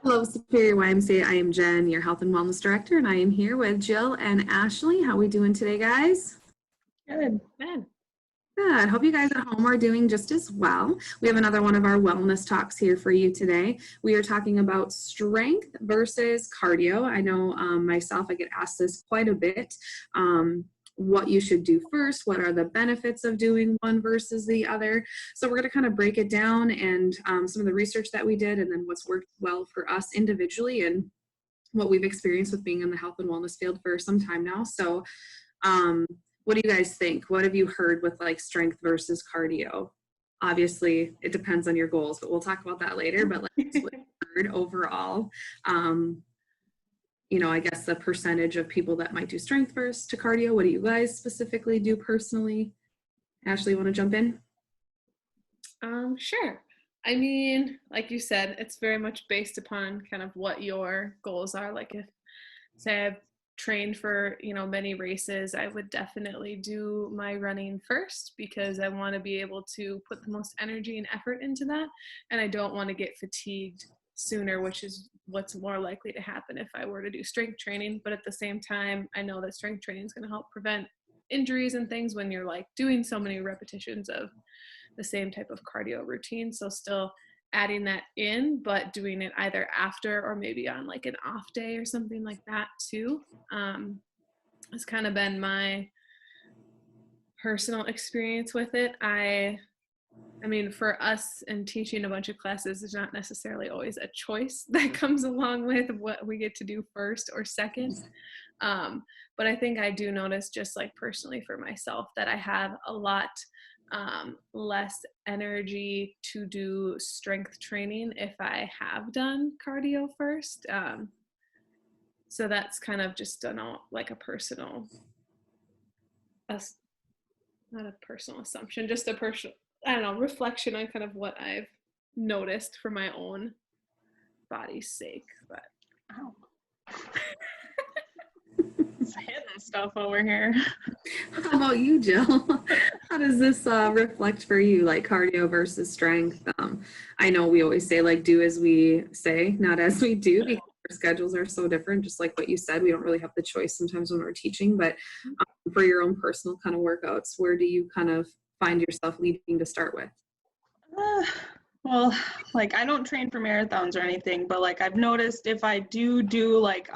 Hello, Superior YMCA. I am Jen, your Health and Wellness Director, and I am here with Jill and Ashley. How are we doing today, guys? Good. Man. Good. Hope you guys at home are doing just as well. We have another one of our wellness talks here for you today. We are talking about strength versus cardio. I know myself, I get asked this quite a bit. What you should do first, what are the benefits of doing one versus the other. So we're going to kind of break it down and some of the research that we did and then what's worked well for us individually and what we've experienced with being in the health and wellness field for some time now. So what do you guys think? What have you heard with like strength versus cardio? Obviously, it depends on your goals, but we'll talk about that later. But like, what you heard overall, I guess the percentage of people that might do strength first to cardio. What do you guys specifically do personally? Ashley, you want to jump in? Sure. I mean, like you said, it's very much based upon kind of what your goals are. Like if, say, I've trained for, many races, I would definitely do my running first because I want to be able to put the most energy and effort into that. And I don't want to get fatigued sooner, which is what's more likely to happen if I were to do strength training. But at the same time, I know that strength training is going to help prevent injuries and things when you're like doing so many repetitions of the same type of cardio routine. So still adding that in, but doing it either after or maybe on like an off day or something like that too. Has kind of been my personal experience with it. I mean, for us in teaching a bunch of classes, there's not necessarily always a choice that comes along with what we get to do first or second. But I think I do notice just like personally for myself that I have a lot less energy to do strength training if I have done cardio first. So that's kind of just like a personal, not a personal assumption, just a personal, I don't know, reflection on kind of what I've noticed for my own body's sake. But ow. It's hitting stuff over here. How about you, Jill? How does this reflect for you, like cardio versus strength? I know we always say like do as we say, not as we do, because our schedules are so different. Just like what you said, we don't really have the choice sometimes when we're teaching. But for your own personal kind of workouts, where do you kind of find yourself leading to start with? Well, like I don't train for marathons or anything, but like I've noticed if I do like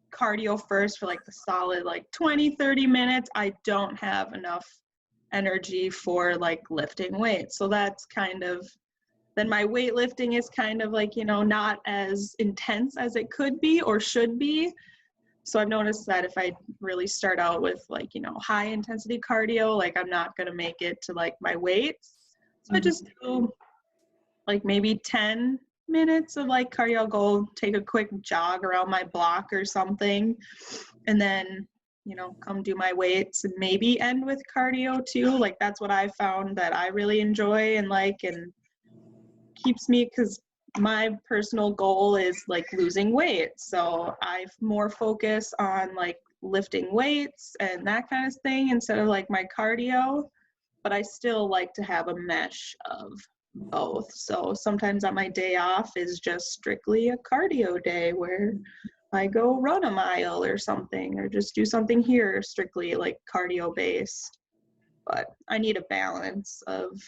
cardio first for like the solid like 20-30 minutes, I don't have enough energy for like lifting weights. So that's kind of, then my weightlifting is kind of like, not as intense as it could be or should be. So I've noticed that if I really start out with like, high intensity cardio, like I'm not going to make it to like my weights. So I just do like maybe 10 minutes of like cardio. I'll go take a quick jog around my block or something. And then, come do my weights and maybe end with cardio too. Like that's what I found that I really enjoy and like, and keeps me, because my personal goal is like losing weight. So I've more focus on like lifting weights and that kind of thing instead of like my cardio, but I still like to have a mesh of both. So sometimes on my day off is just strictly a cardio day where I go run a mile or something, or just do something here strictly like cardio based. But I need a balance of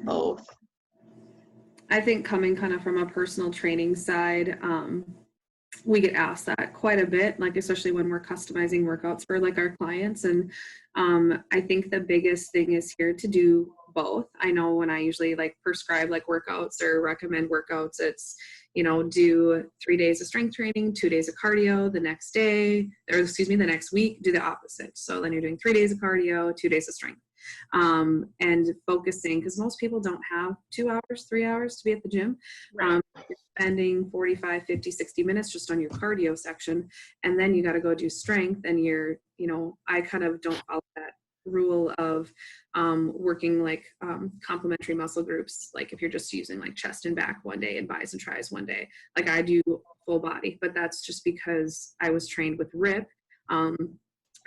both. I think coming kind of from a personal training side, we get asked that quite a bit, like especially when we're customizing workouts for like our clients. And I think the biggest thing is here to do both. I know when I usually like prescribe like workouts or recommend workouts, it's, do 3 days of strength training, 2 days of cardio, the next day, or excuse me, the next week, do the opposite. So then you're doing 3 days of cardio, 2 days of strength. And focusing, because most people don't have 2 hours, 3 hours to be at the gym. right. You're spending 45, 50, 60 minutes just on your cardio section. And then you got to go do strength. And I kind of don't follow that rule of working like complementary muscle groups. Like if you're just using like chest and back one day and bis and tris one day, like I do full body, but that's just because I was trained with RIP.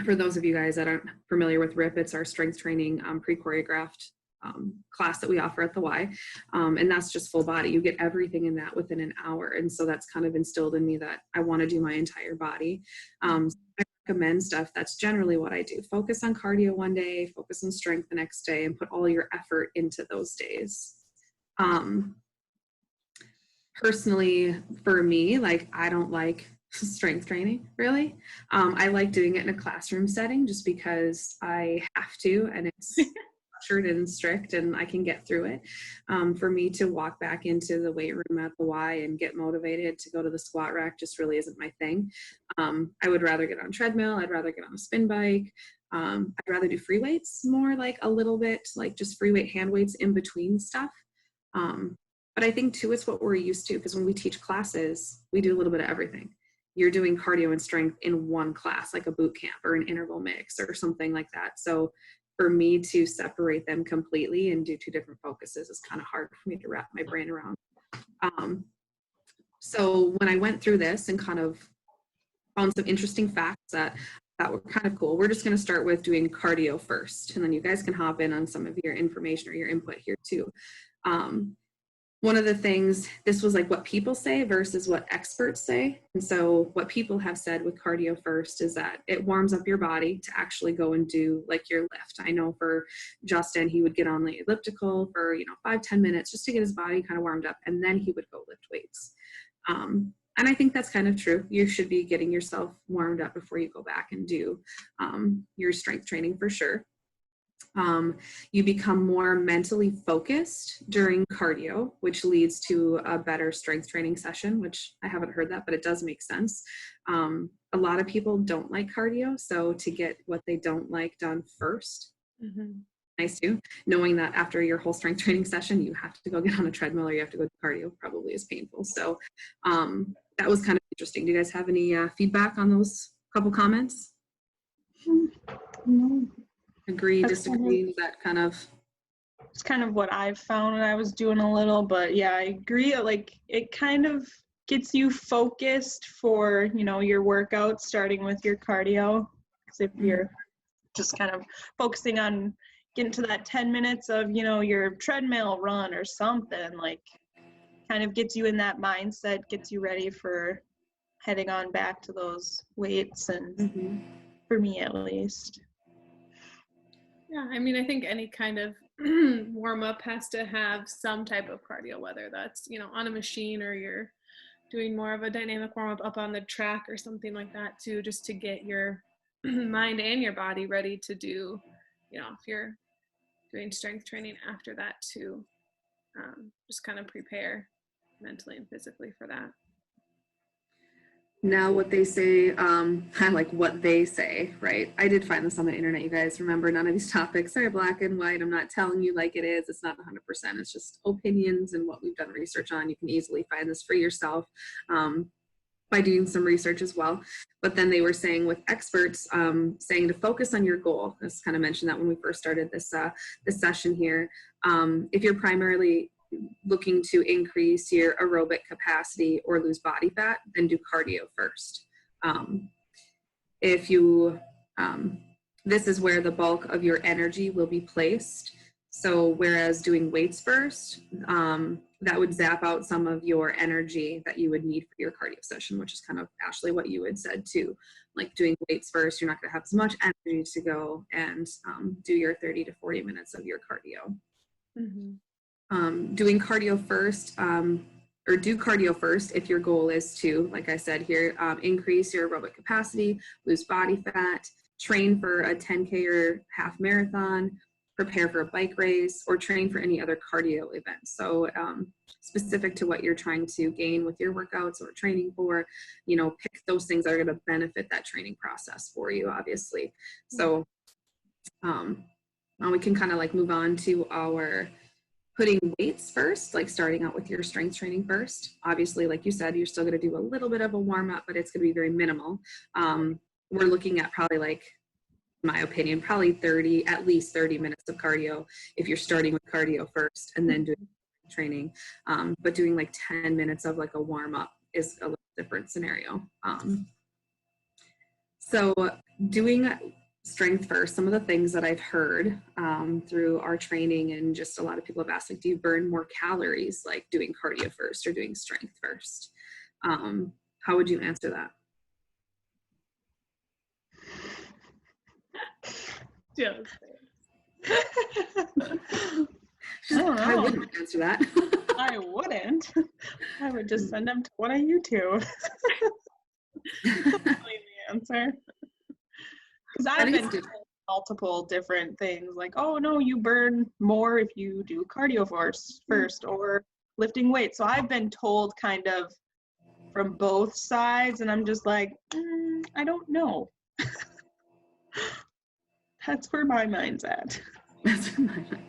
For those of you guys that aren't familiar with RIP, it's our strength training pre-choreographed class that we offer at the Y. And that's just full body. You get everything in that within an hour. And so that's kind of instilled in me that I want to do my entire body. So I recommend stuff. That's generally what I do. Focus on cardio one day, focus on strength the next day, and put all your effort into those days. Personally, for me, like, I don't like strength training, really. I like doing it in a classroom setting just because I have to, and it's structured and strict, and I can get through it. For me to walk back into the weight room at the Y and get motivated to go to the squat rack just really isn't my thing. I would rather get on treadmill. I'd rather get on a spin bike. I'd rather do free weights more, like a little bit, like just free weight hand weights in between stuff. But I think too, it's what we're used to, because when we teach classes, we do a little bit of everything. You're doing cardio and strength in one class, like a boot camp or an interval mix or something like that. So for me to separate them completely and do two different focuses is kind of hard for me to wrap my brain around. So when I went through this and kind of found some interesting facts that were kind of cool, we're just going to start with doing cardio first, and then you guys can hop in on some of your information or your input here too. One of the things, this was like what people say versus what experts say. And so what people have said with cardio first is that it warms up your body to actually go and do like your lift. I know for Justin, he would get on the elliptical for, 5-10 minutes just to get his body kind of warmed up, and then he would go lift weights. And I think that's kind of true. You should be getting yourself warmed up before you go back and do your strength training for sure. You become more mentally focused during cardio, which leads to a better strength training session, which I haven't heard that, but it does make sense. A lot of people don't like cardio, so to get what they don't like done first, nice too. Knowing that after your whole strength training session, you have to go get on a treadmill or you have to go to cardio probably is painful. So that was kind of interesting. Do you guys have any feedback on those couple comments? No. Agree, disagree, that kind of? It's kind of what I've found when I was doing a little, but yeah, I agree. Like, it kind of gets you focused for, your workout, starting with your cardio. Because if you're just kind of focusing on getting to that 10 minutes of, your treadmill run or something, like, kind of gets you in that mindset, gets you ready for heading on back to those weights, and for me at least. Yeah, I mean, I think any kind of warm up has to have some type of cardio, whether that's, on a machine or you're doing more of a dynamic warm up on the track or something like that too, just to get your mind and your body ready to do, if you're doing strength training after that too, just kind of prepare mentally and physically for that. Now what they say, I like what they say, right? I did find this on the internet, you guys. Remember, none of these topics are black and white. I'm not telling you like it is. It's not 100%. It's just opinions and what we've done research on. You can easily find this for yourself by doing some research as well. But then they were saying with experts, saying to focus on your goal. I just kind of mentioned that when we first started this session here. If you're primarily looking to increase your aerobic capacity or lose body fat, then do cardio first. If you, this is where the bulk of your energy will be placed. So whereas doing weights first, that would zap out some of your energy that you would need for your cardio session, which is kind of, Ashley, what you had said too. Like doing weights first, you're not going to have as much energy to go and do your 30 to 40 minutes of your cardio. Doing cardio first, or do cardio first if your goal is to, like I said here, increase your aerobic capacity, lose body fat, train for a 10K or half marathon, prepare for a bike race, or train for any other cardio event. So specific to what you're trying to gain with your workouts or training for, pick those things that are going to benefit that training process for you, obviously. So now we can kind of like move on to our putting weights first, like starting out with your strength training first. Obviously, like you said, you're still going to do a little bit of a warm up, but it's going to be very minimal. We're looking at probably, like, in my opinion, probably at least 30 minutes of cardio if you're starting with cardio first and then doing training. But doing like 10 minutes of like a warm up is a little different scenario. So doing strength first, some of the things that I've heard through our training, and just a lot of people have asked, like, do you burn more calories like doing cardio first or doing strength first? How would you answer that? Just I wouldn't answer that. I wouldn't. I would just send them to one of you two. The answer. Because I've been told multiple different things, like, oh no, you burn more if you do cardio first or lifting weights. So I've been told kind of from both sides, and I'm just like, I don't know. That's where my mind's at. That's where my mind's at.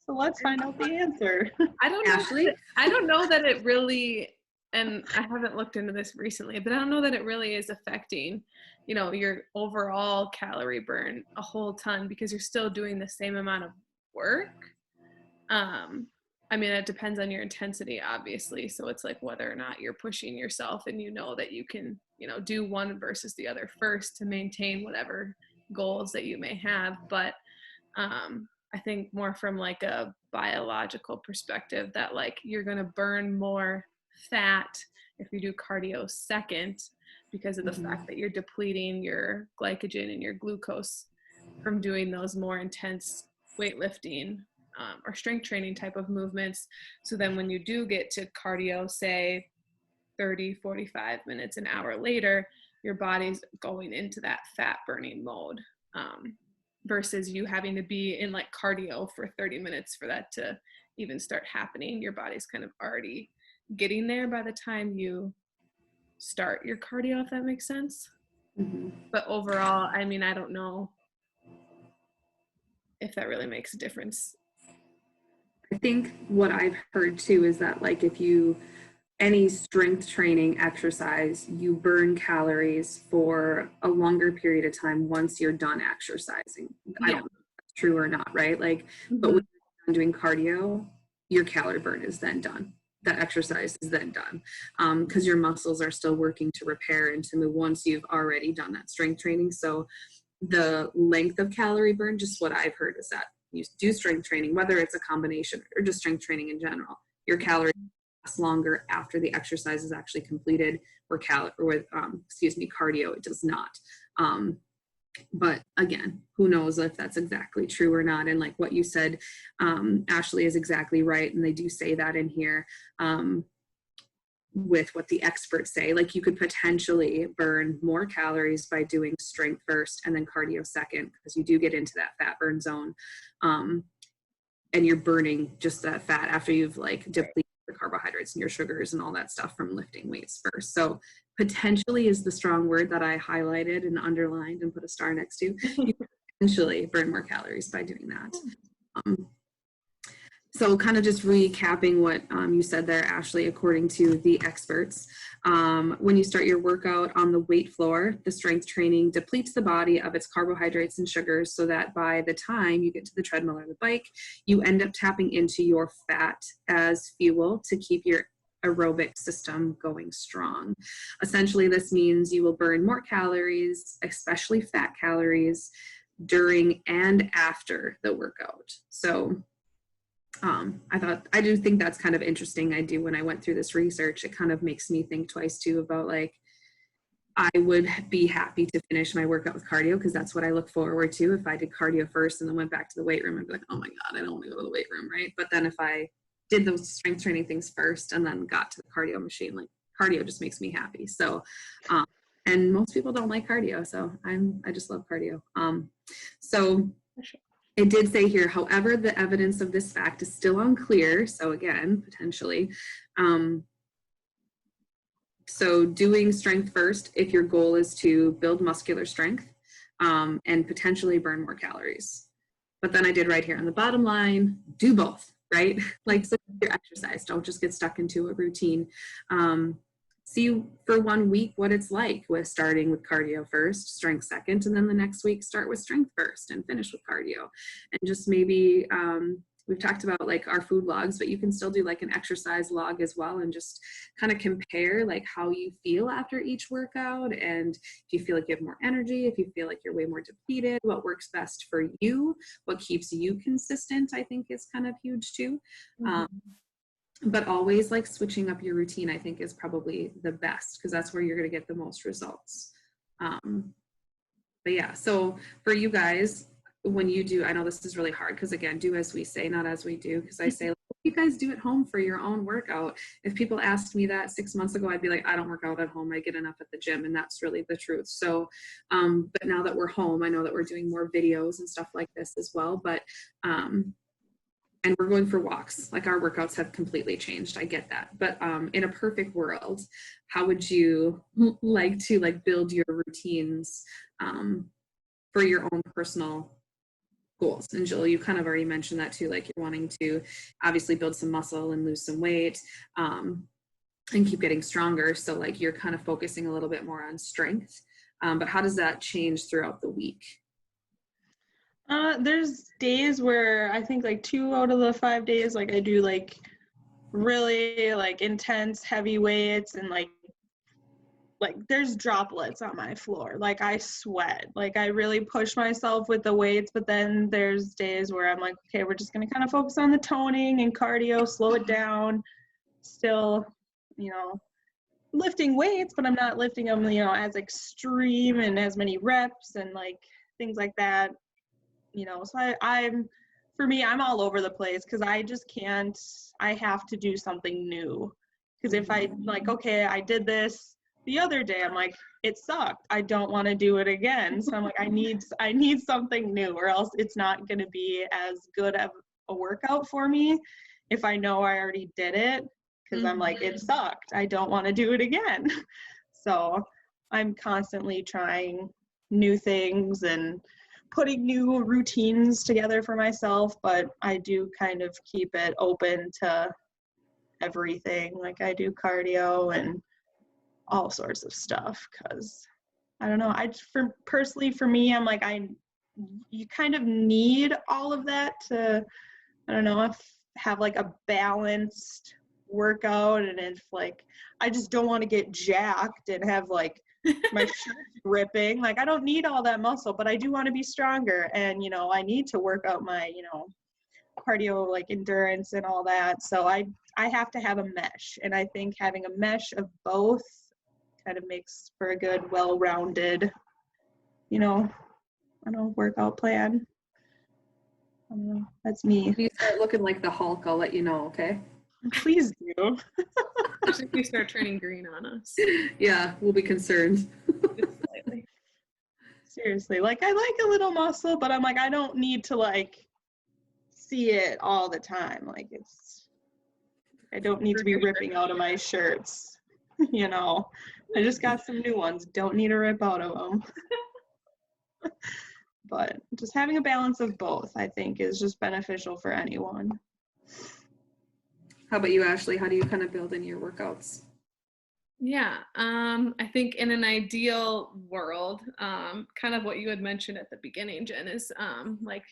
So let's find out the answer. I don't know. Ashley? I don't know that it really, and I haven't looked into this recently, but I don't know that it really is affecting, you know, your overall calorie burn a whole ton, because you're still doing the same amount of work. I mean, it depends on your intensity, obviously. So it's like whether or not you're pushing yourself and you know that you can, you know, do one versus the other first to maintain whatever goals that you may have. But I think more from like a biological perspective, that like you're going to burn more fat if you do cardio second, because of the fact that you're depleting your glycogen and your glucose from doing those more intense weightlifting or strength training type of movements. So then when you do get to cardio, say 30, 45 minutes, an hour later, your body's going into that fat burning mode, versus you having to be in like cardio for 30 minutes for that to even start happening. Your body's kind of already getting there by the time you start your cardio, if that makes sense. But overall, I mean, I don't know if that really makes a difference. I think what I've heard too is that, like, if you any strength training exercise, you burn calories for a longer period of time once you're done exercising. I don't know if that's true or not, right? Like, but when you're doing cardio, your calorie burn is then done. That exercise is then done, because your muscles are still working to repair and to move once you've already done that strength training. So the length of calorie burn, just what I've heard is that you do strength training, whether it's a combination or just strength training in general, your calories last longer after the exercise is actually completed, or cardio, it does not. But again, who knows if that's exactly true or not. And like what you said, Ashley, is exactly right. And they do say that in here, with what the experts say. Like, you could potentially burn more calories by doing strength first and then cardio second, because you do get into that fat burn zone. And you're burning just that fat after you've like depleted the carbohydrates and your sugars and all that stuff from lifting weights first. So potentially is the strong word that I highlighted and underlined and put a star next to. You potentially burn more calories by doing that. So kind of just recapping what you said there, Ashley, according to the experts, when you start your workout on the weight floor, the strength training depletes the body of its carbohydrates and sugars, so that by the time you get to the treadmill or the bike, you end up tapping into your fat as fuel to keep your aerobic system going strong. Essentially, this means you will burn more calories, especially fat calories, during and after the workout. So I do think that's kind of interesting. I do, when I went through this research, it kind of makes me think twice too about, like, I would be happy to finish my workout with cardio, because that's what I look forward to. If I did cardio first and then went back to the weight room, I'd be like, oh my God, I don't want to go to the weight room, right? But then if I did those strength training things first and then got to the cardio machine, like, cardio just makes me happy. So, and most people don't like cardio, so I just love cardio. So it did say here, however, the evidence of this fact is still unclear. So again, potentially. So doing strength first, if your goal is to build muscular strength, and potentially burn more calories. But then I did write here on the bottom line, do both, right? Like, so your exercise, don't just get stuck into a routine. See for 1 week what it's like with starting with cardio first, strength second, and then the next week start with strength first and finish with cardio. And just maybe we've talked about like our food logs, but you can still do like an exercise log as well and just kind of compare like how you feel after each workout. And if you feel like you have more energy, if you feel like you're way more depleted, what works best for you, what keeps you consistent, I think is kind of huge too. But always like switching up your routine, I think is probably the best because that's where you're going to get the most results. But yeah, so for you guys, when you do, I know this is really hard because again, do as we say, not as we do. Because I say, you guys do at home for your own workout. If people asked me that 6 months ago, I'd be like, I don't work out at home. I get enough at the gym, and that's really the truth. So, but now that we're home, I know that we're doing more videos and stuff like this as well. But and we're going for walks. Like our workouts have completely changed. I get that. But in a perfect world, how would you like to like build your routines for your own personal goals? And Jill, you kind of already mentioned that too. Like you're wanting to obviously build some muscle and lose some weight and keep getting stronger. So like you're kind of focusing a little bit more on strength. But how does that change throughout the week? There's days where I think like 2 out of the 5 days, like I do like really like intense heavy weights and like there's droplets on my floor. Like I sweat, like I really push myself with the weights, but then there's days where I'm like, okay, we're just going to kind of focus on the toning and cardio, slow it down, still, you know, lifting weights, but I'm not lifting them, you know, as extreme and as many reps and like things like that. You know, so for me, I'm all over the place because I just can't, I have to do something new. Because if I like, okay, I did this the other day, I'm like, it sucked. I don't want to do it again. So I'm like, I need something new or else it's not going to be as good of a workout for me if I know I already did it. Because I'm like, it sucked. I don't want to do it again. So I'm constantly trying new things and putting new routines together for myself, but I do kind of keep it open to everything. Like I do cardio and all sorts of stuff because I don't know. Personally for me, I'm like you kind of need all of that to, I don't know, have like a balanced workout. And if like I just don't want to get jacked and have like my shirt ripping, like I don't need all that muscle, but I do want to be stronger, and you know I need to work out my, you know, cardio, like endurance and all that. So I have to have a mesh, and I think having a mesh of both kind of makes for a good, well-rounded, you know, I don't know, workout plan. I don't know, that's me. If you start looking like the Hulk, I'll let you know, okay? Please do. Especially if you start turning green on us. Yeah, we'll be concerned. Slightly. Seriously, like I like a little muscle, but I'm like, I don't need to like see it all the time. Like I don't need to be ripping out of my shirts, you know. I just got some new ones. Don't need to rip out of them. But just having a balance of both, I think, is just beneficial for anyone. How about you, Ashley? How do you kind of build in your workouts? Yeah, I think in an ideal world, kind of what you had mentioned at the beginning, Jen, is like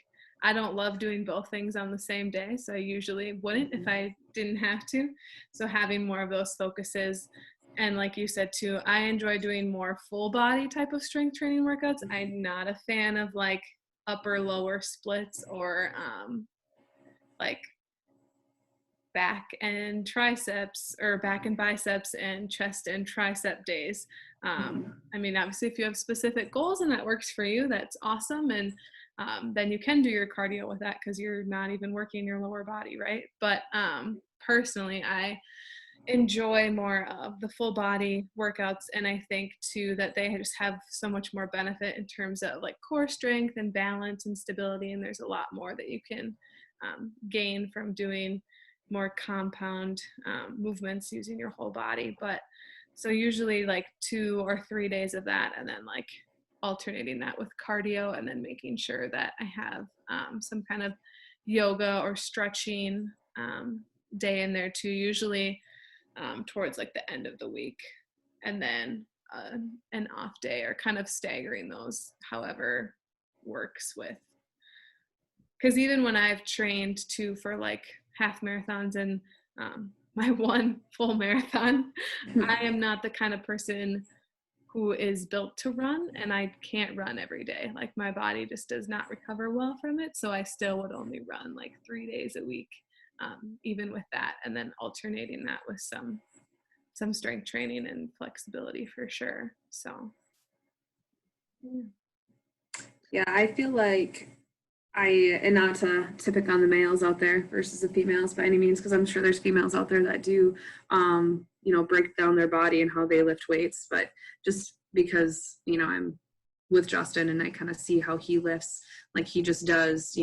I don't love doing both things on the same day, so I usually wouldn't if I didn't have to. So having more of those focuses, and like you said too, I enjoy doing more full body type of strength training workouts. I'm not a fan of like upper lower splits or like back and triceps or back and biceps and chest and tricep days. I mean, obviously if you have specific goals and that works for you, that's awesome. And then you can do your cardio with that because you're not even working your lower body, right? But personally, I enjoy more of the full body workouts, and I think too that they just have so much more benefit in terms of like core strength and balance and stability, and there's a lot more that you can gain from doing more compound movements using your whole body. But so usually like 2 or 3 days of that, and then like alternating that with cardio, and then making sure that I have some kind of yoga or stretching day in there too, usually towards like the end of the week, and then an off day, or kind of staggering those however works with because even when I've trained too for like half marathons and my one full marathon, I am not the kind of person who is built to run, and I can't run every day. Like my body just does not recover well from it. So I still would only run like 3 days a week, even with that, and then alternating that with some strength training and flexibility for sure. So Yeah, I feel like and not to pick on the males out there versus the females by any means, because I'm sure there's females out there that do, break down their body and how they lift weights. But just because, I'm with Justin and I kind of see how he lifts, like he just does,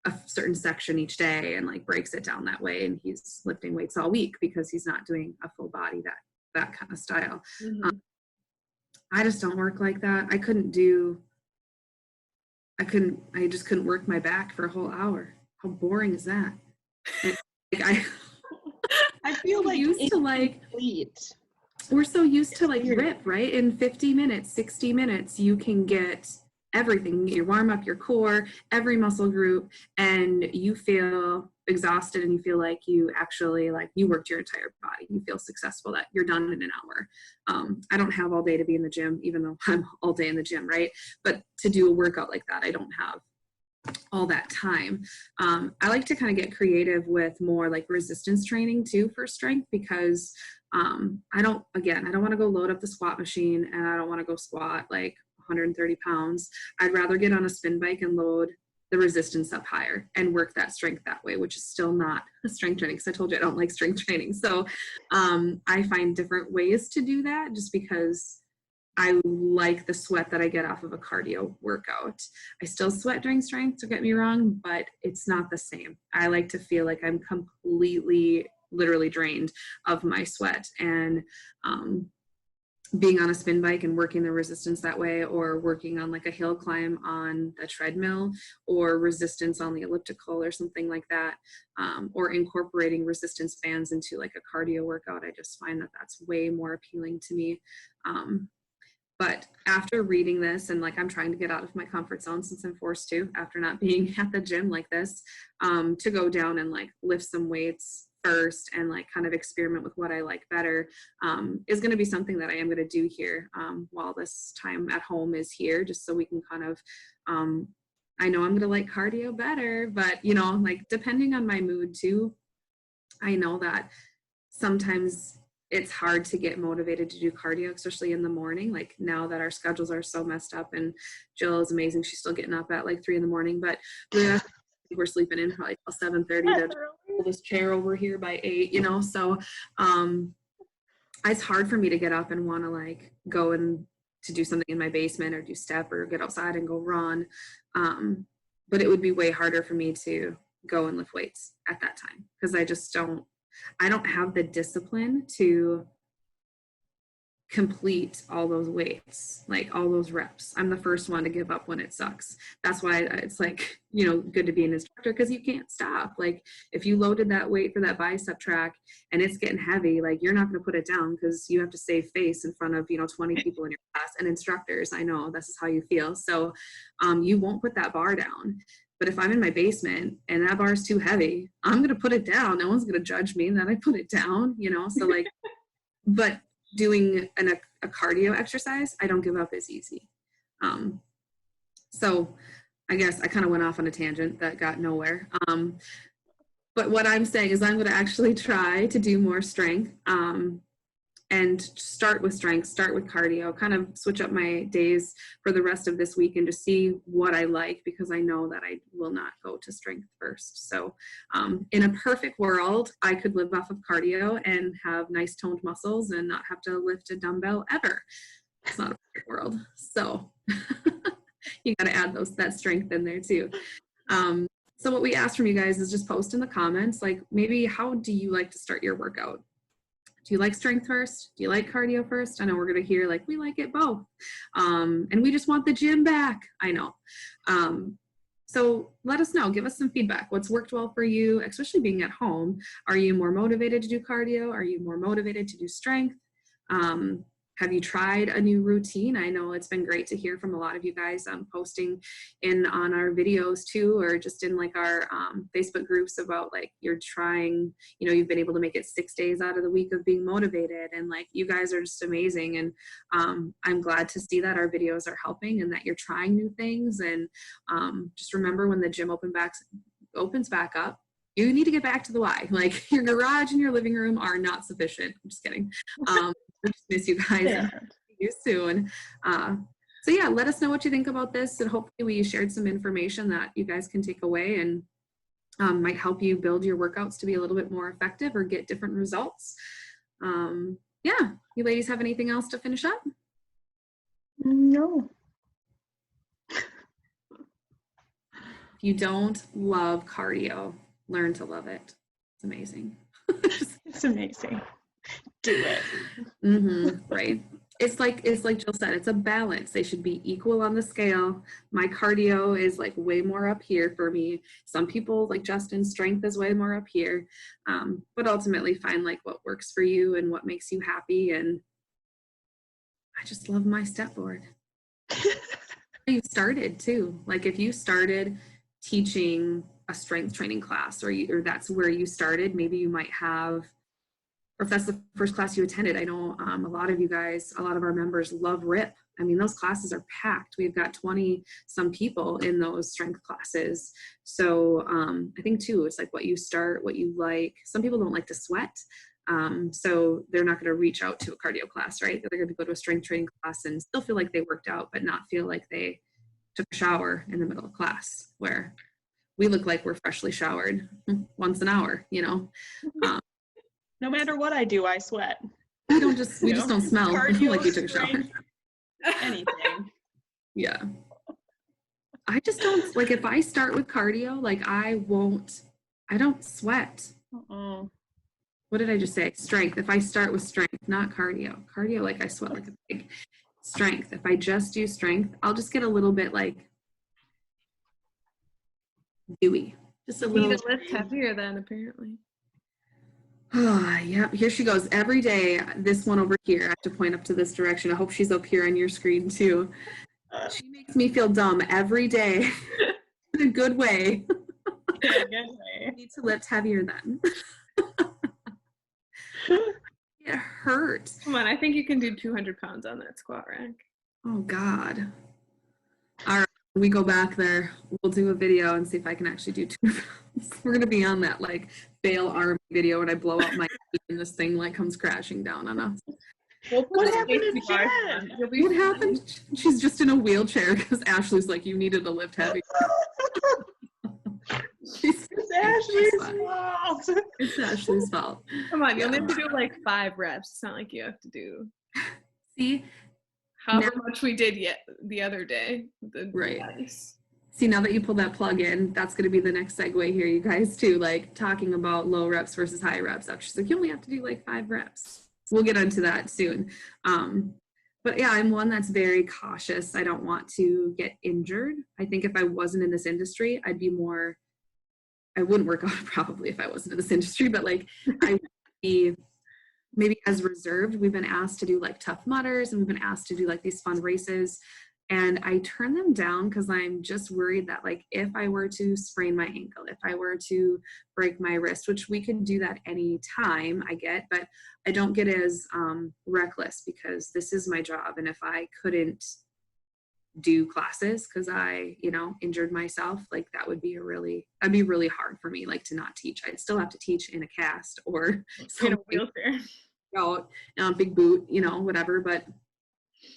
a certain section each day and like breaks it down that way. And he's lifting weights all week because he's not doing a full body, that kind of style. mm-hmm. I just don't work like that. I just couldn't work my back for a whole hour. How boring is that? I feel like we're so used to like rip, right? In 50 minutes, 60 minutes, you can get everything. You warm up your core, every muscle group, and you feel exhausted and you feel like you actually you worked your entire body. You feel successful that you're done in an hour. I don't have all day to be in the gym, even though I'm all day in the gym, right? But to do a workout like that, I don't have all that time. I like to kind of get creative with more like resistance training too for strength, because I don't want to go load up the squat machine, and I don't want to go squat like 130 pounds. I'd rather get on a spin bike and load the resistance up higher and work that strength that way, which is still not strength training, because I told you I don't like strength training. So I find different ways to do that just because I like the sweat that I get off of a cardio workout. I still sweat during strength, don't get me wrong, but it's not the same. I like to feel like I'm completely, literally drained of my sweat. And being on a spin bike and working the resistance that way, or working on like a hill climb on the treadmill, or resistance on the elliptical or something like that, or incorporating resistance bands into like a cardio workout, I just find that that's way more appealing to me. But after reading this, and like I'm trying to get out of my comfort zone since I'm forced to, after not being at the gym like this, to go down and like lift some weights first and like kind of experiment with what I like better, is going to be something that I am going to do here while this time at home is here, just so we can kind of, I know I'm going to like cardio better, but like depending on my mood too, I know that sometimes it's hard to get motivated to do cardio, especially in the morning. Like now that our schedules are so messed up, and Jill is amazing. She's still getting up at like 3 a.m, but we're sleeping in probably till 7:30 to pull this chair over here by 8, so it's hard for me to get up and want to like go and to do something in my basement or do step or get outside and go run. But it would be way harder for me to go and lift weights at that time, because I don't have the discipline to complete all those weights, like all those reps. I'm the first one to give up when it sucks. That's why it's like, good to be an instructor, because you can't stop. Like if you loaded that weight for that bicep track and it's getting heavy, like you're not going to put it down, because you have to save face in front of, 20 people in your class and instructors. I know this is how you feel. So you won't put that bar down. But if I'm in my basement and that bar is too heavy, I'm going to put it down. No one's going to judge me that I put it down, so like, but doing a cardio exercise, I don't give up as easy. So I guess I kind of went off on a tangent that got nowhere. But what I'm saying is I'm going to actually try to do more strength, and start with strength, start with cardio, kind of switch up my days for the rest of this week and just see what I like, because I know that I will not go to strength first. So in a perfect world, I could live off of cardio and have nice toned muscles and not have to lift a dumbbell ever. It's not a perfect world. So you got to add that strength in there too. So what we ask from you guys is just post in the comments, like maybe how do you like to start your workout? Do you like strength first? Do you like cardio first? I know we're going to hear like, we like it both. And we just want the gym back. I know. So let us know, give us some feedback. What's worked well for you, especially being at home? Are you more motivated to do cardio? Are you more motivated to do strength? have you tried a new routine? I know it's been great to hear from a lot of you guys posting in on our videos too, or just in like our Facebook groups about like you're trying, you've been able to make it 6 days out of the week of being motivated, and like you guys are just amazing. And I'm glad to see that our videos are helping and that you're trying new things. And just remember, when the gym opens back up, you need to get back to the why. Like, your garage and your living room are not sufficient. I'm just kidding. I just miss you guys. Yeah. See you soon. So yeah, let us know what you think about this, and hopefully we shared some information that you guys can take away and might help you build your workouts to be a little bit more effective or get different results. Yeah, you ladies have anything else to finish up? No. If you don't love cardio, learn to love it. It's amazing. It's amazing. Do it. Right. It's like Jill said, it's a balance. They should be equal on the scale. My cardio is like way more up here for me. Some people, like Justin's strength is way more up here. But ultimately find like what works for you and what makes you happy. And I just love my step board. You started too. Like, if you started teaching a strength training class, or that's where you started, maybe you might have, or if that's the first class you attended. I know a lot of you guys, a lot of our members love RIP. I mean, those classes are packed. We've got 20 some people in those strength classes. So I think too, it's like what you start, what you like. Some people don't like to sweat. So they're not going to reach out to a cardio class, right? They're going to go to a strength training class and still feel like they worked out, but not feel like they took a shower in the middle of class, where we look like we're freshly showered once an hour, No matter what I do, I sweat. We just don't smell Cardio, like you took a shower. strength, anything. Yeah. I just don't, like, if I start with cardio, like I don't sweat. What did I just say? Strength. If I start with strength, not cardio. Cardio, like, I sweat like a pig. Strength. If I just do strength, I'll just get a little bit like dewy. Just a little. Need to lift heavier then, apparently. Yeah, here she goes every day. This one over here, I have to point up to this direction. I hope she's up here on your screen too. She makes me feel dumb every day in a good way. I need to lift heavier then. It hurts. Come on, I think you can do 200 pounds on that squat rack. Oh God. All right, when we go back there, we'll do a video and see if I can actually do 200 pounds. We're gonna be on that like fail arm video when I blow out my knee and this thing like comes crashing down on us. What happened to Jen? What happened? She's just in a wheelchair because Ashley's like, you needed to lift heavy. It's Ashley's fault. It's Ashley's fault. Come on, you only have to do like 5 reps. It's not like you have to do See, however much we did yet the other day. Right. Device. See, now that you pull that plug in, that's going to be the next segue here, you guys, too, like talking about low reps versus high reps. She's like, you only have to do like 5 reps. We'll get into that soon. But yeah, I'm one that's very cautious. I don't want to get injured. I think if I wasn't in this industry, I wouldn't work out probably if I wasn't in this industry, but like I would be maybe as reserved. We've been asked to do like Tough Mudders, and we've been asked to do like these fun races. And I turn them down because I'm just worried that like if I were to sprain my ankle, if I were to break my wrist, which we can do that any time I get, but I don't get as reckless because this is my job. And if I couldn't do classes because I, injured myself, like that'd be really hard for me, like to not teach. I'd still have to teach in a cast or in a wheelchair. Out, big boot, whatever. But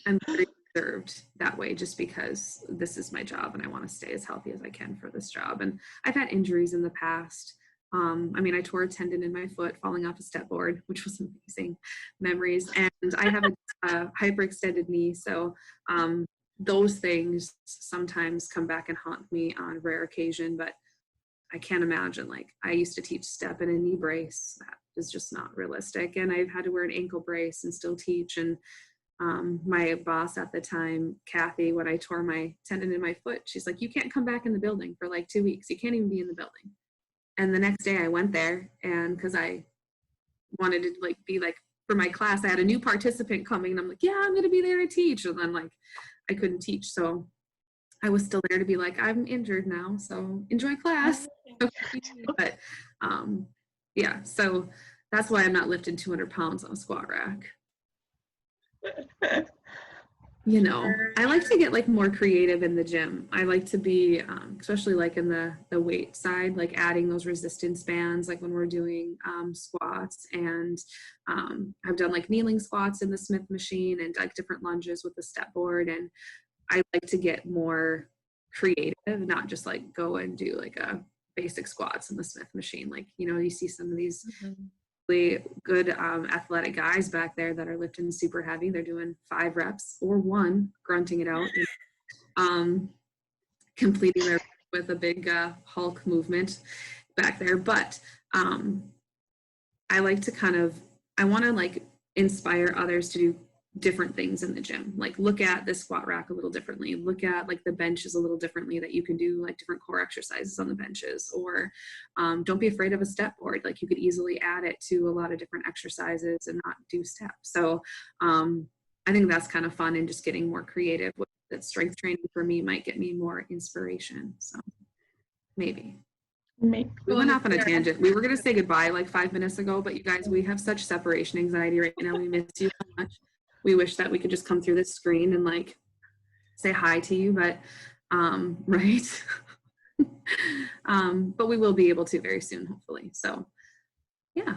I'm very reserved that way just because this is my job and I want to stay as healthy as I can for this job. And I've had injuries in the past. I tore a tendon in my foot falling off a step board, which was amazing memories. And I have a hyperextended knee. So those things sometimes come back and haunt me on rare occasion, but I can't imagine, like I used to teach step in a knee brace. That is just not realistic. And I've had to wear an ankle brace and still teach. And my boss at the time, Kathy, when I tore my tendon in my foot, she's like, you can't come back in the building for like 2 weeks. You can't even be in the building. And the next day I went there, and because I wanted to like be like for my class, I had a new participant coming and I'm like, yeah, I'm going to be there to teach. And then like, I couldn't teach. So I was still there to be like, I'm injured now. So enjoy class. But yeah, so that's why I'm not lifting 200 pounds on a squat rack. You know, I like to get like more creative in the gym. I like to be, especially like in the weight side, like adding those resistance bands, like when we're doing squats, and I've done like kneeling squats in the Smith machine and like different lunges with the step board. And I like to get more creative, not just like go and do like a basic squats in the Smith machine. Like, you know, you see some of these really good athletic guys back there that are lifting super heavy. They're doing 5 reps or 1, grunting it out, completing their with a big Hulk movement back there. But I like to I want to like inspire others to do different things in the gym. Like look at this squat rack a little differently, look at like the benches a little differently, that you can do like different core exercises on the benches, or don't be afraid of a step board. Like you could easily add it to a lot of different exercises and not do steps. So I think that's kind of fun, and just getting more creative with that. Strength training for me might get me more inspiration. So maybe. We went off on a tangent. We were going to say goodbye like 5 minutes ago, but you guys, we have such separation anxiety right now. We miss you so much. We wish that we could just come through this screen and like say hi to you, but right. But we will be able to very soon, hopefully. So yeah.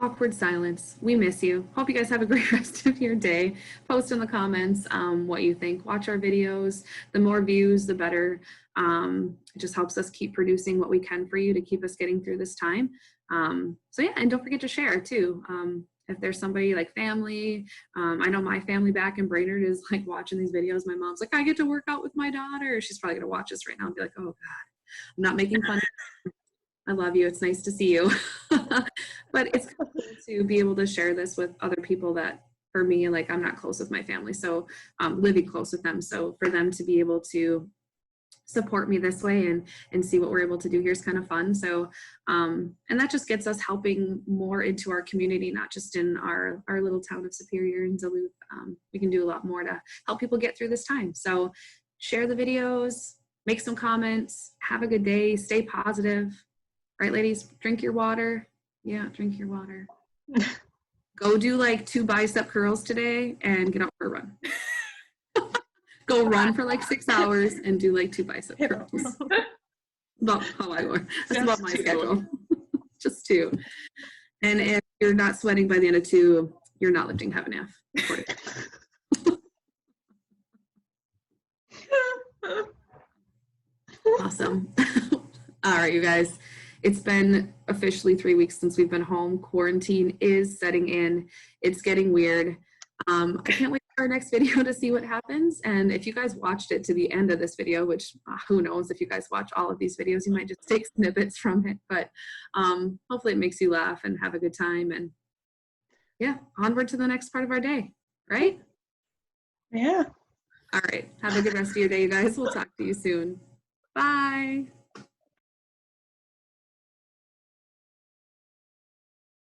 Awkward silence. We miss you. Hope you guys have a great rest of your day. Post in the comments what you think. Watch our videos. The more views, the better. It just helps us keep producing what we can for you to keep us getting through this time. So yeah, and don't forget to share too. If there's somebody like family, I know my family back in Brainerd is like watching these videos. My mom's like, I get to work out with my daughter. She's probably gonna watch this right now and be like, oh God, I'm not making fun. I love you. It's nice to see you. But it's cool to be able to share this with other people that, for me, like I'm not close with my family, so living close with them. So for them to be able to support me this way and see what we're able to do here is kind of fun. So and that just gets us helping more into our community, not just in our little town of Superior and Duluth. We can do a lot more to help people get through this time. So share the videos, make some comments, have a good day, stay positive. Right, ladies? Drink your water. Yeah, drink your water. Go do like 2 bicep curls today and get out for a run. Go run for like 6 hours and do like 2 bicep curls. About how I work. That's about my schedule. Just 2. And if you're not sweating by the end of 2, you're not lifting heavy enough. Awesome. All right, you guys. It's been officially 3 weeks since we've been home. Quarantine is setting in. It's getting weird. I can't wait for our next video to see what happens. And if you guys watched it to the end of this video, which who knows, if you guys watch all of these videos, you might just take snippets from it. But hopefully it makes you laugh and have a good time. And yeah, onward to the next part of our day, right? Yeah. All right. Have a good rest of your day, you guys. We'll talk to you soon. Bye.